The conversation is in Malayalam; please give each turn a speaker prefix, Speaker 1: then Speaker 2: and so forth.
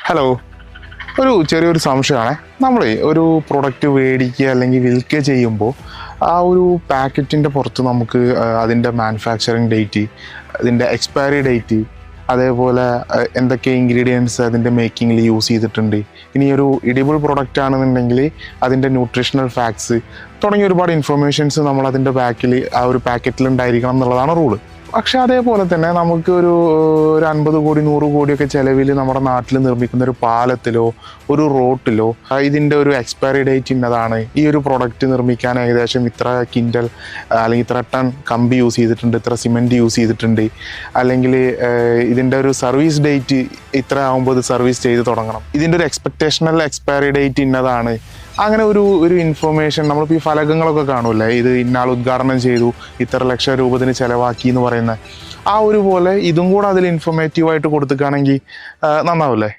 Speaker 1: ഹലോ, ചെറിയൊരു സംശയമാണേ. നമ്മളെ ഒരു പ്രൊഡക്റ്റ് മേടിക്കുക അല്ലെങ്കിൽ വിൽക്കുക ചെയ്യുമ്പോൾ ആ ഒരു പാക്കറ്റിൻ്റെ പുറത്ത് നമുക്ക് അതിൻ്റെ മാനുഫാക്ചറിങ് ഡേറ്റ്, അതിൻ്റെ എക്സ്പയറി ഡേറ്റ്, അതേപോലെ എന്തൊക്കെ ഇൻഗ്രീഡിയൻസ് അതിൻ്റെ മേക്കിങ്ങിൽ യൂസ് ചെയ്തിട്ടുണ്ട്, ഇനി ഒരു എഡിബിൾ പ്രൊഡക്റ്റ് ആണെന്നുണ്ടെങ്കിൽ അതിൻ്റെ ന്യൂട്രീഷണൽ ഫാക്ട്സ് തുടങ്ങിയ ഒരുപാട് ഇൻഫർമേഷൻസ് നമ്മൾ അതിൻ്റെ ആ ഒരു പാക്കറ്റിൽ ഉണ്ടായിരിക്കണം എന്നുള്ളതാണ് റൂള്. പക്ഷെ അതേപോലെ തന്നെ നമുക്ക് ഒരു 50 കോടി 100 കോടിയൊക്കെ ചിലവിൽ നമ്മുടെ നാട്ടിൽ നിർമ്മിക്കുന്ന ഒരു പാലത്തിലോ ഒരു റോട്ടിലോ ഇതിൻ്റെ ഒരു എക്സ്പയറി ഡേറ്റ് ഇന്നതാണ്, ഈ ഒരു പ്രൊഡക്റ്റ് നിർമ്മിക്കാൻ ഏകദേശം ഇത്ര കിൻഡൽ അല്ലെങ്കിൽ ഇത്ര ടൺ കമ്പി യൂസ് ചെയ്തിട്ടുണ്ട്, ഇത്ര സിമെൻറ്റ് യൂസ് ചെയ്തിട്ടുണ്ട്, അല്ലെങ്കിൽ ഇതിൻ്റെ ഒരു സർവീസ് ഡേറ്റ് ഇത്ര ആകുമ്പോൾ ഇത് സർവീസ് ചെയ്ത് തുടങ്ങണം, ഇതിൻ്റെ ഒരു എക്സ്പെക്റ്റേഷണൽ എക്സ്പയറി ഡേറ്റ് ഇന്നതാണ്, അങ്ങനെ ഒരു ഇൻഫർമേഷൻ നമ്മളിപ്പോൾ ഈ ഫലകങ്ങളൊക്കെ കാണുമല്ലേ, ഇത് ഇന്നാൾ ഉദ്ഘാടനം ചെയ്തു, ഇത്ര ലക്ഷം രൂപത്തിന് ചിലവാക്കി എന്ന് പറയുന്ന ആ ഒരു പോലെ ഇതും കൂടെ അതിൽ ഇൻഫോർമേറ്റീവായിട്ട് കൊടുക്കുകയാണെങ്കിൽ നന്നാവില്ലേ?